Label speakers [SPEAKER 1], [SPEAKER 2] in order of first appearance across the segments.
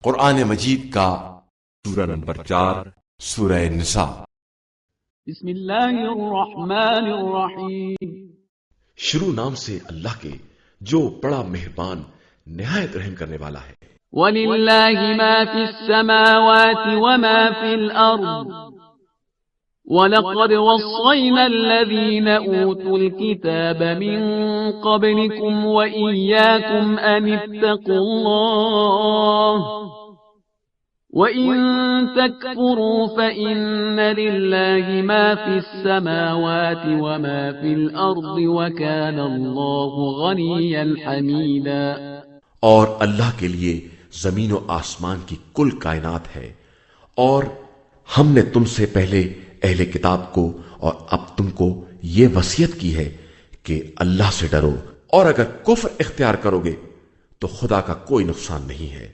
[SPEAKER 1] قرآن مجید کا سورہ نمبر 4 سورہ نساء۔
[SPEAKER 2] بسم اللہ الرحمن الرحیم۔
[SPEAKER 3] شروع نام سے اللہ کے جو بڑا مہربان نہایت رحم کرنے والا ہے۔
[SPEAKER 2] وَلِلَّهِ مَا فِي السَّمَاوَاتِ وَمَا فِي الْأَرْضِ وَلَقَدْ وَصَّيْنَا الَّذِينَ أُوتُوا الْكِتَابَ مِنْ قَبْلِكُمْ وَإِيَّاكُمْ أَنِ اتَّقُوا اللَّهَ وَإِن تَكْفُرُوا فَإِنَّ لِلَّهِ مَا فِي السَّمَاوَاتِ وَمَا فِي الْأَرْضِ وَكَانَ اللَّهُ غَنِيًّا حَمِيدًا۔
[SPEAKER 3] اور اللہ کے لیے زمین و آسمان کی کل کائنات ہے، اور ہم نے تم سے پہلے اہل کتاب کو اور اب تم کو یہ وصیت کی ہے کہ اللہ سے ڈرو، اور اگر کفر اختیار کرو گے تو خدا کا کوئی نقصان نہیں ہے،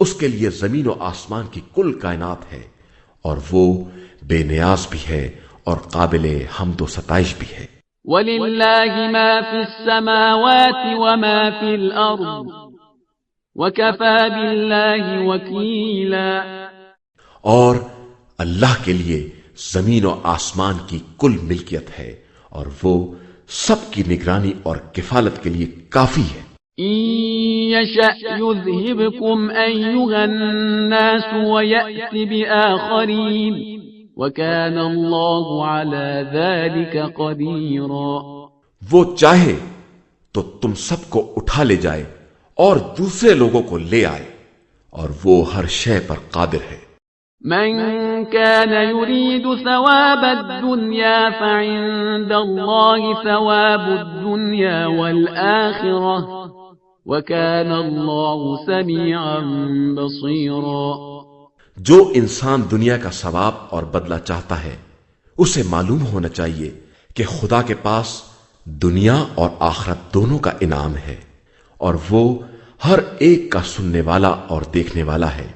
[SPEAKER 3] اس کے لیے زمین و آسمان کی کل کائنات ہے، اور وہ بے نیاز بھی ہے اور قابل حمد و ستائش بھی ہے۔
[SPEAKER 2] وَلِلَّهِ مَا فِي السَّمَاوَاتِ وَمَا فِي الْأَرْضِ وَكَفَى بِاللَّهِ وَكِيلًا۔
[SPEAKER 3] اور اللہ کے لیے زمین و آسمان کی کل ملکیت ہے، اور وہ سب کی نگرانی اور کفالت کے لیے کافی ہے۔
[SPEAKER 2] إِن يَشَأْ يُذْهِبْكُمْ أَيُّهَا النَّاسُ وَيَأْتِ بِآخَرِينَ وَكَانَ اللَّهُ عَلَى ذَلِكَ قَدِيرًا۔
[SPEAKER 3] وہ چاہے تو تم سب کو اٹھا لے جائے اور دوسرے لوگوں کو لے آئے، اور وہ ہر شے پر قادر ہے۔
[SPEAKER 2] من كان يريد ثواب الدنيا فعند الله ثواب الدنيا والآخرة وكان الله سميعا بصيرا۔
[SPEAKER 3] جو انسان دنیا کا ثواب اور بدلہ چاہتا ہے اسے معلوم ہونا چاہیے کہ خدا کے پاس دنیا اور آخرت دونوں کا انعام ہے، اور وہ ہر ایک کا سننے والا اور دیکھنے والا ہے۔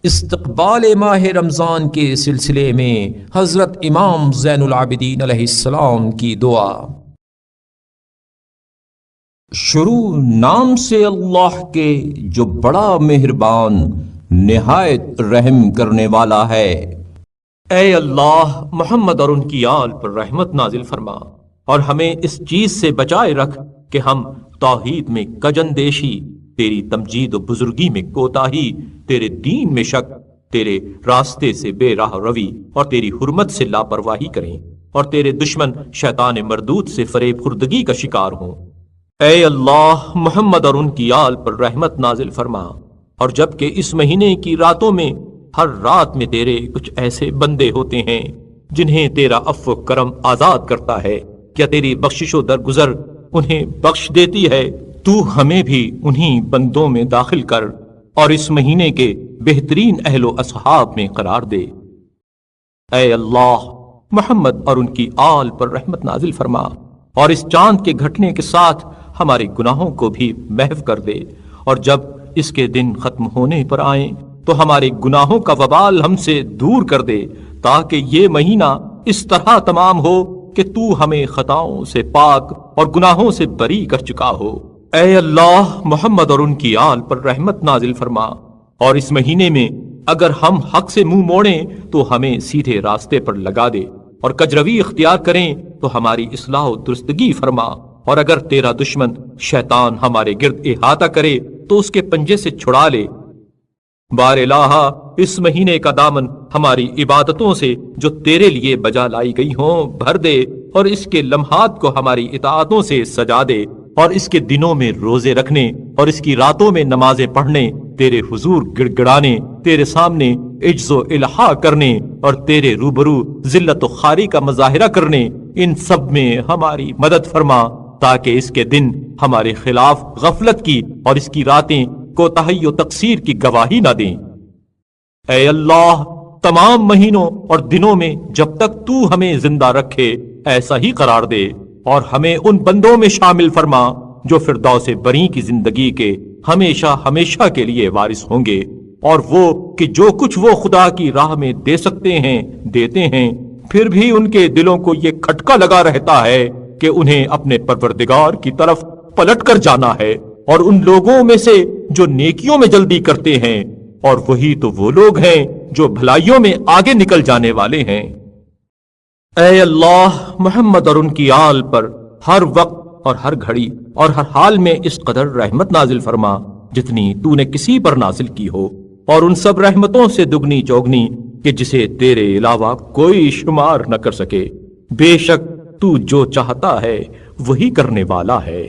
[SPEAKER 4] استقبال ماہ رمضان کے سلسلے میں حضرت امام زین العابدین علیہ السلام کی دعا۔ شروع نام سے اللہ کے جو بڑا مہربان نہایت رحم کرنے والا ہے۔ اے اللہ، محمد اور ان کی آل پر رحمت نازل فرما، اور ہمیں اس چیز سے بچائے رکھ کہ ہم توحید میں کجندیشی، تیری تمجید و بزرگی میں کوتاہی، تیرے دین میں شک، تیرے راستے سے بے راہ روی اور تیری حرمت سے لاپرواہی کریں، اور تیرے دشمن شیطان مردود سے فریب خوردگی کا شکار ہوں۔ اے اللہ، محمد اور ان کی آل پر رحمت نازل فرما، اور جبکہ اس مہینے کی راتوں میں ہر رات میں تیرے کچھ ایسے بندے ہوتے ہیں جنہیں تیرا عفو و کرم آزاد کرتا ہے، کیا تیری بخشش و درگزر انہیں بخش دیتی ہے؟ تو ہمیں بھی انہی بندوں میں داخل کر اور اس مہینے کے بہترین اہل و اصحاب میں قرار دے۔ اے اللہ، محمد اور ان کی آل پر رحمت نازل فرما، اور اس چاند کے گھٹنے کے ساتھ ہمارے گناہوں کو بھی محو کر دے، اور جب اس کے دن ختم ہونے پر آئیں تو ہمارے گناہوں کا وبال ہم سے دور کر دے، تاکہ یہ مہینہ اس طرح تمام ہو کہ تو ہمیں خطاؤں سے پاک اور گناہوں سے بری کر چکا ہو۔ اے اللہ، محمد اور ان کی آل پر رحمت نازل فرما، اور اس مہینے میں اگر ہم حق سے منہ موڑیں تو ہمیں سیدھے راستے پر لگا دے، اور کجروی اختیار کریں تو ہماری اصلاح و درستگی فرما، اور اگر تیرا دشمن شیطان ہمارے گرد احاطہ کرے تو اس کے پنجے سے چھڑا لے۔ بار الہ، اس مہینے کا دامن ہماری عبادتوں سے جو تیرے لیے بجا لائی گئی ہوں بھر دے، اور اس کے لمحات کو ہماری اطاعتوں سے سجا دے، اور اس کے دنوں میں روزے رکھنے اور اس کی راتوں میں نمازیں پڑھنے، تیرے حضور گڑ گڑانے، تیرے سامنے عجز و الحاح کرنے، اور تیرے روبرو ذلت و خواری کا مظاہرہ کرنے، ان سب میں ہماری مدد فرما، تاکہ اس کے دن ہمارے خلاف غفلت کی اور اس کی راتیں کوتاہی و تقصیر کی گواہی نہ دیں۔ اے اللہ، تمام مہینوں اور دنوں میں جب تک تو ہمیں زندہ رکھے ایسا ہی قرار دے، اور ہمیں ان بندوں میں شامل فرما جو فردوس بری کی زندگی کے ہمیشہ ہمیشہ کے لیے وارث ہوں گے، اور وہ کہ جو کچھ وہ خدا کی راہ میں دے سکتے ہیں دیتے ہیں، پھر بھی ان کے دلوں کو یہ کھٹکا لگا رہتا ہے کہ انہیں اپنے پروردگار کی طرف پلٹ کر جانا ہے، اور ان لوگوں میں سے جو نیکیوں میں جلدی کرتے ہیں، اور وہی تو وہ لوگ ہیں جو بھلائیوں میں آگے نکل جانے والے ہیں۔ اے اللہ، محمد اور ان کی آل پر ہر وقت اور ہر گھڑی اور ہر حال میں اس قدر رحمت نازل فرما جتنی تو نے کسی پر نازل کی ہو، اور ان سب رحمتوں سے دگنی چوگنی کہ جسے تیرے علاوہ کوئی شمار نہ کر سکے۔ بے شک تو جو چاہتا ہے وہی کرنے والا ہے۔